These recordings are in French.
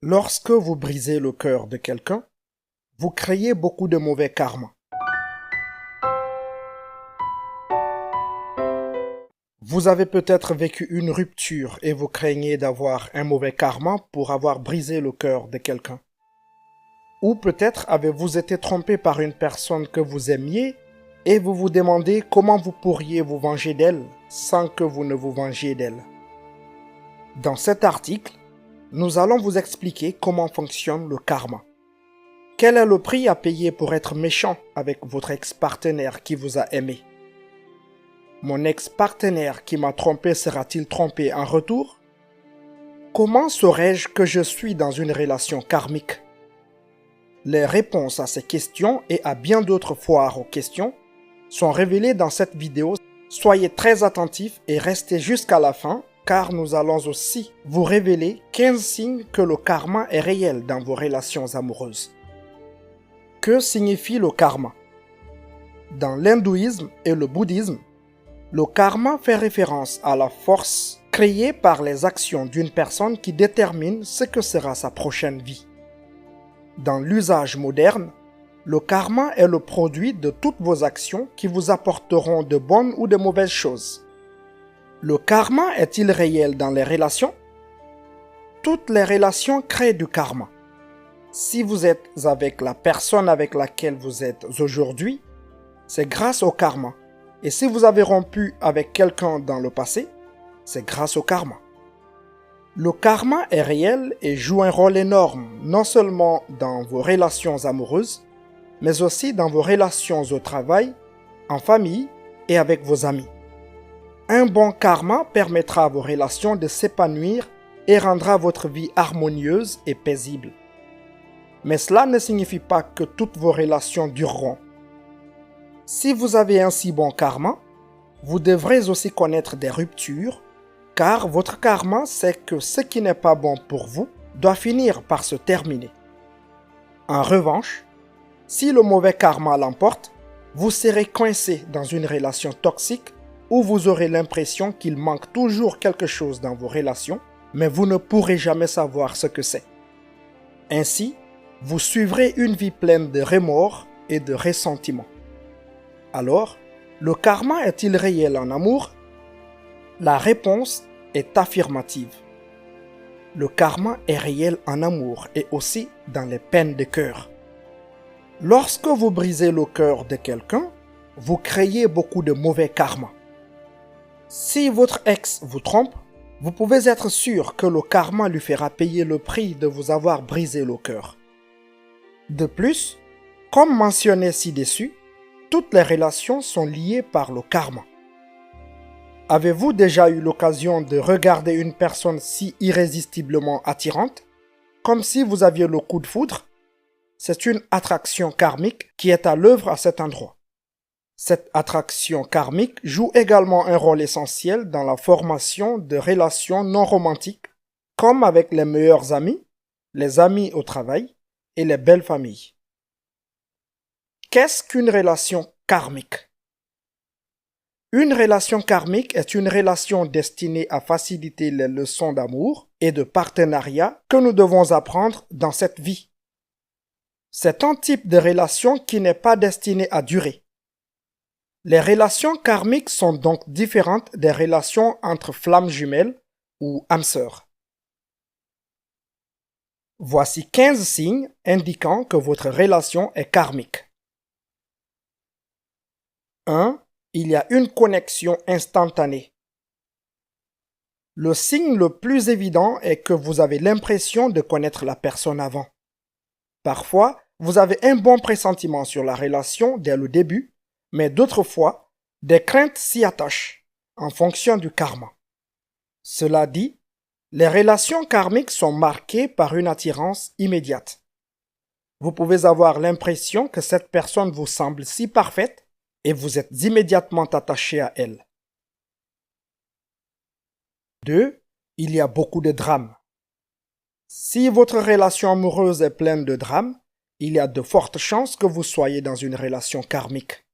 Lorsque vous brisez le cœur de quelqu'un, vous créez beaucoup de mauvais karma. Vous avez peut-être vécu une rupture et vous craignez d'avoir un mauvais karma pour avoir brisé le cœur de quelqu'un. Ou peut-être avez-vous été trompé par une personne que vous aimiez et vous vous demandez comment vous pourriez vous venger d'elle sans que vous ne vous vengiez d'elle. Dans cet article, nous allons vous expliquer comment fonctionne le karma. Quel est le prix à payer pour être méchant avec votre ex-partenaire qui vous a aimé? Mon ex-partenaire qui m'a trompé sera-t-il trompé en retour? Comment saurais-je que je suis dans une relation karmique? Les réponses à ces questions et à bien d'autres foires aux questions sont révélées dans cette vidéo. Soyez très attentifs et restez jusqu'à la fin car nous allons aussi vous révéler 15 signes que le karma est réel dans vos relations amoureuses. Que signifie le karma? Dans l'hindouisme et le bouddhisme, le karma fait référence à la force créée par les actions d'une personne qui détermine ce que sera sa prochaine vie. Dans l'usage moderne, le karma est le produit de toutes vos actions qui vous apporteront de bonnes ou de mauvaises choses. Le karma est-il réel dans les relations? Toutes les relations créent du karma. Si vous êtes avec la personne avec laquelle vous êtes aujourd'hui, c'est grâce au karma. Et si vous avez rompu avec quelqu'un dans le passé, c'est grâce au karma. Le karma est réel et joue un rôle énorme, non seulement dans vos relations amoureuses, mais aussi dans vos relations au travail, en famille et avec vos amis. Un bon karma permettra à vos relations de s'épanouir et rendra votre vie harmonieuse et paisible. Mais cela ne signifie pas que toutes vos relations dureront. Si vous avez un si bon karma, vous devrez aussi connaître des ruptures, car votre karma sait que ce qui n'est pas bon pour vous doit finir par se terminer. En revanche, si le mauvais karma l'emporte, vous serez coincé dans une relation toxique où vous aurez l'impression qu'il manque toujours quelque chose dans vos relations, mais vous ne pourrez jamais savoir ce que c'est. Ainsi, vous suivrez une vie pleine de remords et de ressentiments. Alors, le karma est-il réel en amour? La réponse est affirmative. Le karma est réel en amour et aussi dans les peines de cœur. Lorsque vous brisez le cœur de quelqu'un, vous créez beaucoup de mauvais karma. Si votre ex vous trompe, vous pouvez être sûr que le karma lui fera payer le prix de vous avoir brisé le cœur. De plus, comme mentionné ci-dessus, toutes les relations sont liées par le karma. Avez-vous déjà eu l'occasion de regarder une personne si irrésistiblement attirante, comme si vous aviez le coup de foudre? C'est une attraction karmique qui est à l'œuvre à cet endroit. Cette attraction karmique joue également un rôle essentiel dans la formation de relations non romantiques, comme avec les meilleurs amis, les amis au travail et les belles familles. Qu'est-ce qu'une relation karmique? Une relation karmique est une relation destinée à faciliter les leçons d'amour et de partenariat que nous devons apprendre dans cette vie. C'est un type de relation qui n'est pas destiné à durer. Les relations karmiques sont donc différentes des relations entre flammes jumelles ou âmes sœurs. Voici 15 signes indiquant que votre relation est karmique. 1. Il y a une connexion instantanée. Le signe le plus évident est que vous avez l'impression de connaître la personne avant. Parfois, vous avez un bon pressentiment sur la relation dès le début, mais d'autres fois, des craintes s'y attachent, en fonction du karma. Cela dit, les relations karmiques sont marquées par une attirance immédiate. Vous pouvez avoir l'impression que cette personne vous semble si parfaite et vous êtes immédiatement attaché à elle. 2. Il y a beaucoup de drames. Si votre relation amoureuse est pleine de drames, il y a de fortes chances que vous soyez dans une relation karmique.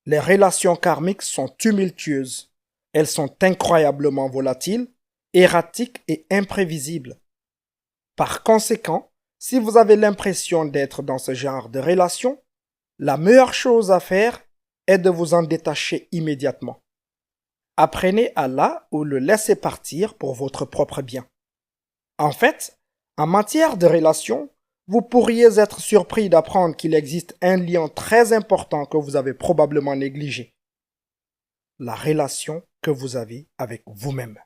Les relations karmiques sont tumultueuses. Elles sont incroyablement volatiles, erratiques et imprévisibles. Par conséquent, si vous avez l'impression d'être dans ce genre de relation, la meilleure chose à faire est de vous en détacher immédiatement. Apprenez à ou le laisser partir pour votre propre bien. En fait, en matière de relation, vous pourriez être surpris d'apprendre qu'il existe un lien très important que vous avez probablement négligé. La relation que vous avez avec vous-même.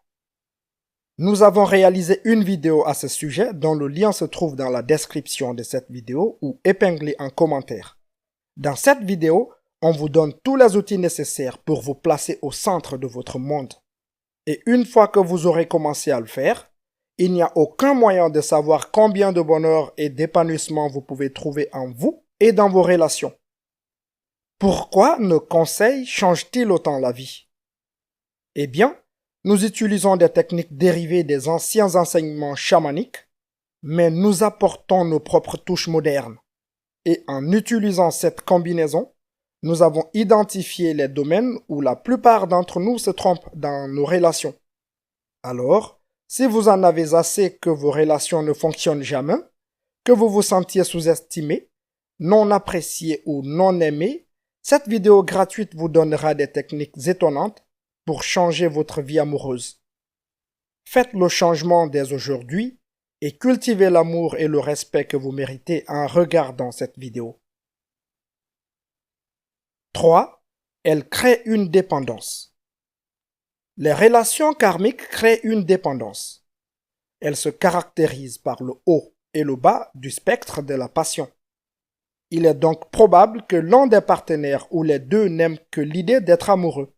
Nous avons réalisé une vidéo à ce sujet dont le lien se trouve dans la description de cette vidéo ou épinglé en commentaire. Dans cette vidéo, on vous donne tous les outils nécessaires pour vous placer au centre de votre monde. Et une fois que vous aurez commencé à le faire, il n'y a aucun moyen de savoir combien de bonheur et d'épanouissement vous pouvez trouver en vous et dans vos relations. Pourquoi nos conseils changent-ils autant la vie? Eh bien, nous utilisons des techniques dérivées des anciens enseignements chamaniques, mais nous apportons nos propres touches modernes. Et en utilisant cette combinaison, nous avons identifié les domaines où la plupart d'entre nous se trompent dans nos relations. Alors, si vous en avez assez que vos relations ne fonctionnent jamais, que vous vous sentiez sous-estimé, non apprécié ou non aimé, cette vidéo gratuite vous donnera des techniques étonnantes pour changer votre vie amoureuse. Faites le changement dès aujourd'hui et cultivez l'amour et le respect que vous méritez en regardant cette vidéo. 3. Elle crée une dépendance. Les relations karmiques créent une dépendance. Elles se caractérisent par le haut et le bas du spectre de la passion. Il est donc probable que l'un des partenaires ou les deux n'aiment que l'idée d'être amoureux.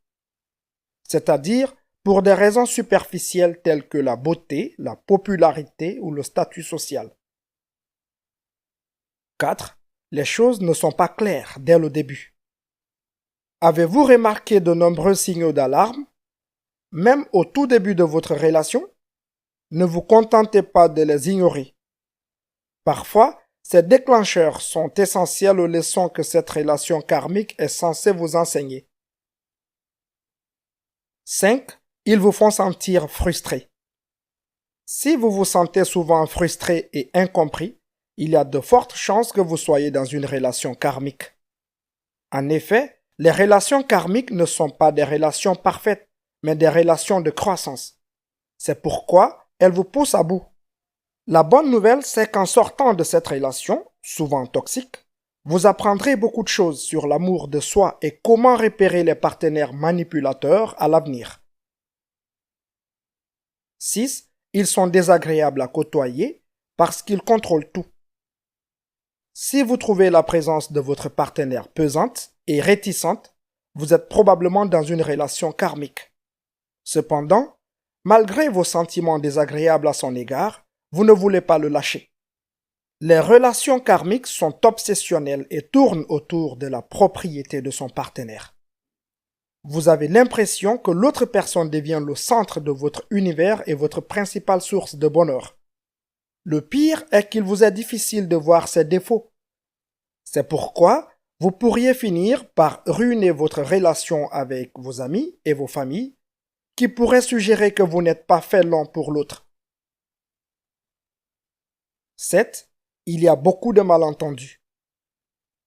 C'est-à-dire pour des raisons superficielles telles que la beauté, la popularité ou le statut social. 4. Les choses ne sont pas claires dès le début. Avez-vous remarqué de nombreux signaux d'alarme, même au tout début de votre relation? Ne vous contentez pas de les ignorer. Parfois, ces déclencheurs sont essentiels aux leçons que cette relation karmique est censée vous enseigner. 5. Ils vous font sentir frustré. Si vous vous sentez souvent frustré et incompris, il y a de fortes chances que vous soyez dans une relation karmique. En effet, les relations karmiques ne sont pas des relations parfaites, mais des relations de croissance. C'est pourquoi elles vous poussent à bout. La bonne nouvelle, c'est qu'en sortant de cette relation, souvent toxique, vous apprendrez beaucoup de choses sur l'amour de soi et comment repérer les partenaires manipulateurs à l'avenir. 6. Ils sont désagréables à côtoyer parce qu'ils contrôlent tout. Si vous trouvez la présence de votre partenaire pesante et réticente, vous êtes probablement dans une relation karmique. Cependant, malgré vos sentiments désagréables à son égard, vous ne voulez pas le lâcher. Les relations karmiques sont obsessionnelles et tournent autour de la propriété de son partenaire. Vous avez l'impression que l'autre personne devient le centre de votre univers et votre principale source de bonheur. Le pire est qu'il vous est difficile de voir ses défauts. C'est pourquoi vous pourriez finir par ruiner votre relation avec vos amis et vos familles, qui pourraient suggérer que vous n'êtes pas fait l'un pour l'autre. 7. Il y a beaucoup de malentendus.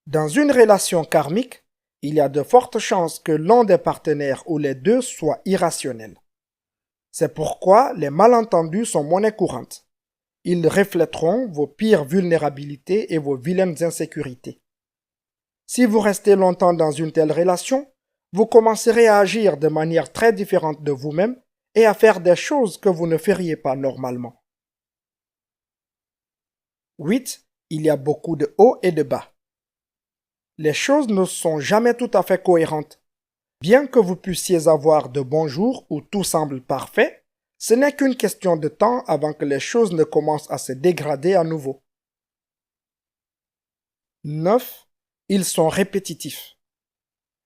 Dans une relation karmique, il y a de fortes chances que l'un des partenaires ou les deux soit irrationnel. C'est pourquoi les malentendus sont monnaie courante. Ils reflèteront vos pires vulnérabilités et vos vilaines insécurités. Si vous restez longtemps dans une telle relation, vous commencerez à agir de manière très différente de vous-même et à faire des choses que vous ne feriez pas normalement. 8. Il y a beaucoup de hauts et de bas. Les choses ne sont jamais tout à fait cohérentes. Bien que vous puissiez avoir de bons jours où tout semble parfait, ce n'est qu'une question de temps avant que les choses ne commencent à se dégrader à nouveau. 9. Ils sont répétitifs.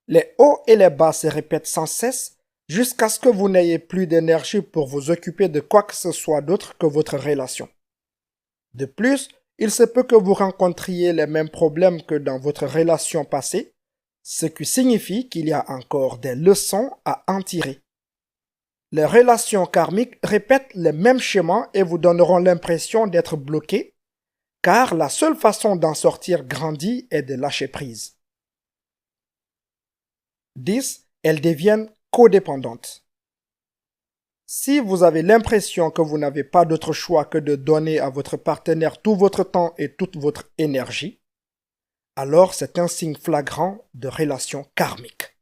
Les hauts et les bas se répètent sans cesse jusqu'à ce que vous n'ayez plus d'énergie pour vous occuper de quoi que ce soit d'autre que votre relation. De plus, il se peut que vous rencontriez les mêmes problèmes que dans votre relation passée, ce qui signifie qu'il y a encore des leçons à en tirer. Les relations karmiques répètent les mêmes schémas et vous donneront l'impression d'être bloqué, car la seule façon d'en sortir grandi est de lâcher prise. 10. Elles deviennent codépendantes. Si vous avez l'impression que vous n'avez pas d'autre choix que de donner à votre partenaire tout votre temps et toute votre énergie, alors c'est un signe flagrant de relation karmique.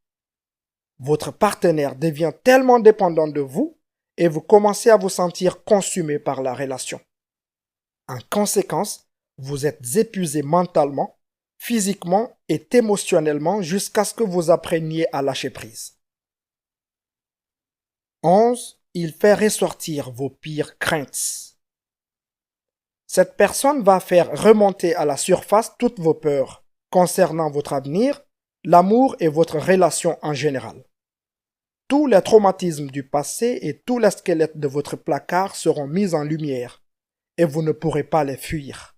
Votre partenaire devient tellement dépendant de vous et vous commencez à vous sentir consumé par la relation. En conséquence, vous êtes épuisé mentalement, physiquement et émotionnellement jusqu'à ce que vous appreniez à lâcher prise. 11. Il fait ressortir vos pires craintes. Cette personne va faire remonter à la surface toutes vos peurs concernant votre avenir, l'amour et votre relation en général. Tous les traumatismes du passé et tous les squelettes de votre placard seront mis en lumière et vous ne pourrez pas les fuir.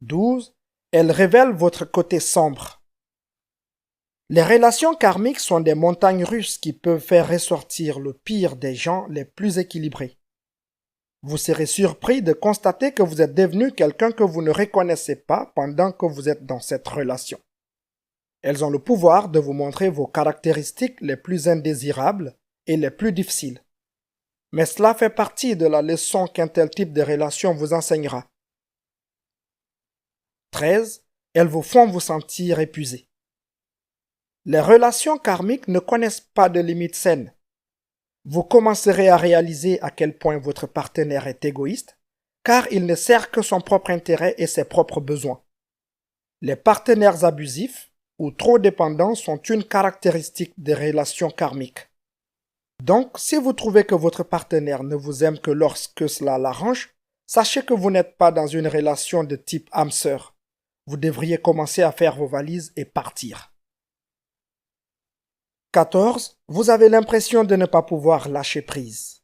12. Elle révèle votre côté sombre. Les relations karmiques sont des montagnes russes qui peuvent faire ressortir le pire des gens les plus équilibrés. Vous serez surpris de constater que vous êtes devenu quelqu'un que vous ne reconnaissez pas pendant que vous êtes dans cette relation. Elles ont le pouvoir de vous montrer vos caractéristiques les plus indésirables et les plus difficiles. Mais cela fait partie de la leçon qu'un tel type de relation vous enseignera. 13. Elles vous font vous sentir épuisé. Les relations karmiques ne connaissent pas de limites saines. Vous commencerez à réaliser à quel point votre partenaire est égoïste, car il ne sert que son propre intérêt et ses propres besoins. Les partenaires abusifs ou trop dépendants sont une caractéristique des relations karmiques. Donc, si vous trouvez que votre partenaire ne vous aime que lorsque cela l'arrange, sachez que vous n'êtes pas dans une relation de type âme-sœur. Vous devriez commencer à faire vos valises et partir. 14. Vous avez l'impression de ne pas pouvoir lâcher prise.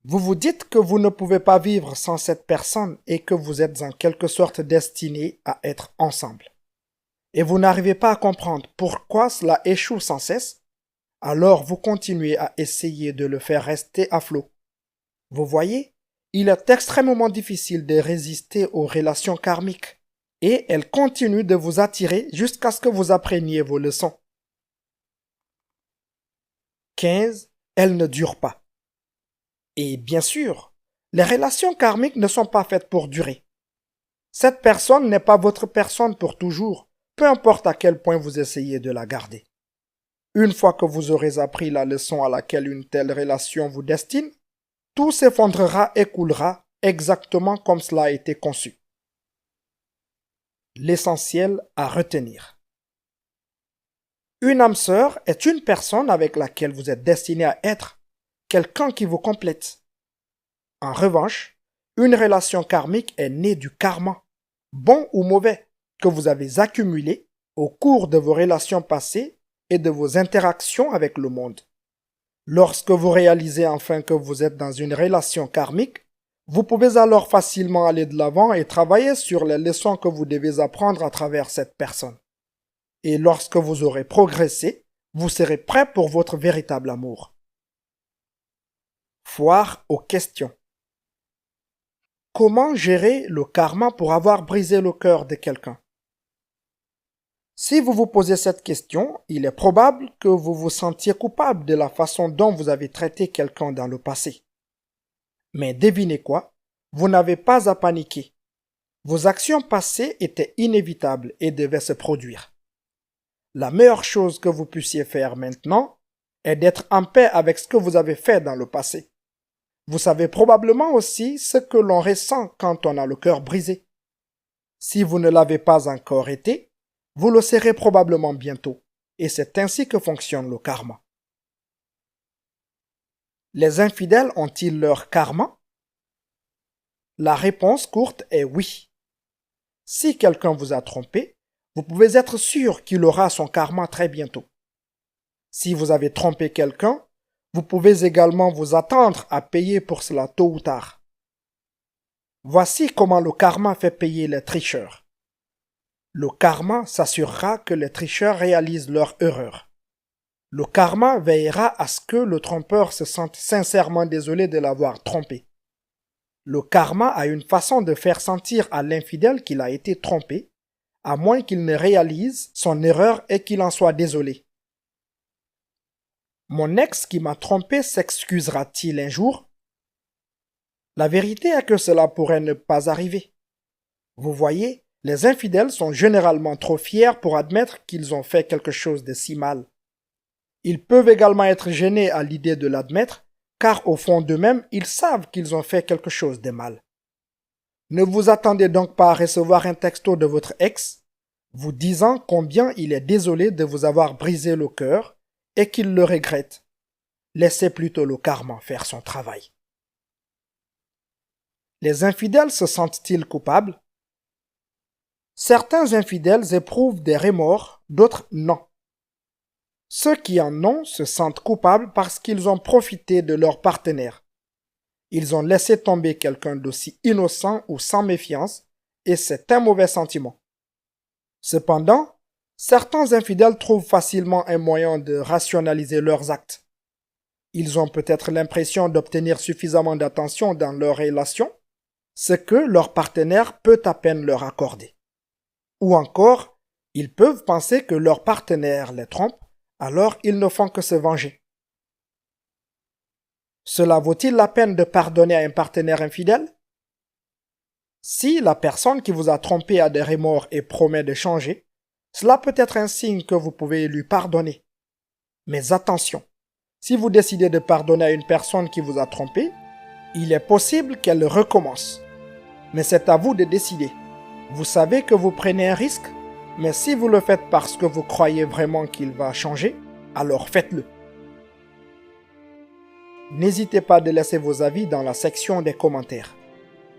Vous vous dites que vous ne pouvez pas vivre sans cette personne et que vous êtes en quelque sorte destiné à être ensemble. Et vous n'arrivez pas à comprendre pourquoi cela échoue sans cesse, alors vous continuez à essayer de le faire rester à flot. Vous voyez, il est extrêmement difficile de résister aux relations karmiques et elles continuent de vous attirer jusqu'à ce que vous appreniez vos leçons. 15. Elles ne durent pas. Et bien sûr, les relations karmiques ne sont pas faites pour durer. Cette personne n'est pas votre personne pour toujours, peu importe à quel point vous essayez de la garder. Une fois que vous aurez appris la leçon à laquelle une telle relation vous destine, tout s'effondrera et coulera exactement comme cela a été conçu. L'essentiel à retenir. Une âme sœur est une personne avec laquelle vous êtes destiné à être, quelqu'un qui vous complète. En revanche, une relation karmique est née du karma, bon ou mauvais, que vous avez accumulé au cours de vos relations passées et de vos interactions avec le monde. Lorsque vous réalisez enfin que vous êtes dans une relation karmique, vous pouvez alors facilement aller de l'avant et travailler sur les leçons que vous devez apprendre à travers cette personne. Et lorsque vous aurez progressé, vous serez prêt pour votre véritable amour. Foire aux questions. Comment gérer le karma pour avoir brisé le cœur de quelqu'un? Si vous vous posez cette question, il est probable que vous vous sentiez coupable de la façon dont vous avez traité quelqu'un dans le passé. Mais devinez quoi? Vous n'avez pas à paniquer. Vos actions passées étaient inévitables et devaient se produire. La meilleure chose que vous puissiez faire maintenant est d'être en paix avec ce que vous avez fait dans le passé. Vous savez probablement aussi ce que l'on ressent quand on a le cœur brisé. Si vous ne l'avez pas encore été, vous le serez probablement bientôt, et c'est ainsi que fonctionne le karma. Les infidèles ont-ils leur karma? La réponse courte est oui. Si quelqu'un vous a trompé, vous pouvez être sûr qu'il aura son karma très bientôt. Si vous avez trompé quelqu'un, vous pouvez également vous attendre à payer pour cela tôt ou tard. Voici comment le karma fait payer les tricheurs. Le karma s'assurera que les tricheurs réalisent leur erreur. Le karma veillera à ce que le trompeur se sente sincèrement désolé de l'avoir trompé. Le karma a une façon de faire sentir à l'infidèle qu'il a été trompé, à moins qu'il ne réalise son erreur et qu'il en soit désolé. Mon ex qui m'a trompé s'excusera-t-il un jour? La vérité est que cela pourrait ne pas arriver. Vous voyez, les infidèles sont généralement trop fiers pour admettre qu'ils ont fait quelque chose de si mal. Ils peuvent également être gênés à l'idée de l'admettre, car au fond d'eux-mêmes, ils savent qu'ils ont fait quelque chose de mal. Ne vous attendez donc pas à recevoir un texto de votre ex, vous disant combien il est désolé de vous avoir brisé le cœur et qu'il le regrette. Laissez plutôt le karma faire son travail. Les infidèles se sentent-ils coupables? Certains infidèles éprouvent des remords, d'autres non. Ceux qui en ont se sentent coupables parce qu'ils ont profité de leur partenaire. Ils ont laissé tomber quelqu'un d'aussi innocent ou sans méfiance, et c'est un mauvais sentiment. Cependant, certains infidèles trouvent facilement un moyen de rationaliser leurs actes. Ils ont peut-être l'impression d'obtenir suffisamment d'attention dans leur relation, ce que leur partenaire peut à peine leur accorder. Ou encore, ils peuvent penser que leur partenaire les trompe, alors ils ne font que se venger. Cela vaut-il la peine de pardonner à un partenaire infidèle? Si la personne qui vous a trompé a des remords et promet de changer, cela peut être un signe que vous pouvez lui pardonner. Mais attention, si vous décidez de pardonner à une personne qui vous a trompé, il est possible qu'elle recommence. Mais c'est à vous de décider. Vous savez que vous prenez un risque, mais si vous le faites parce que vous croyez vraiment qu'il va changer, alors faites-le. N'hésitez pas de laisser vos avis dans la section des commentaires.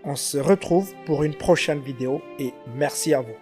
On se retrouve pour une prochaine vidéo et merci à vous.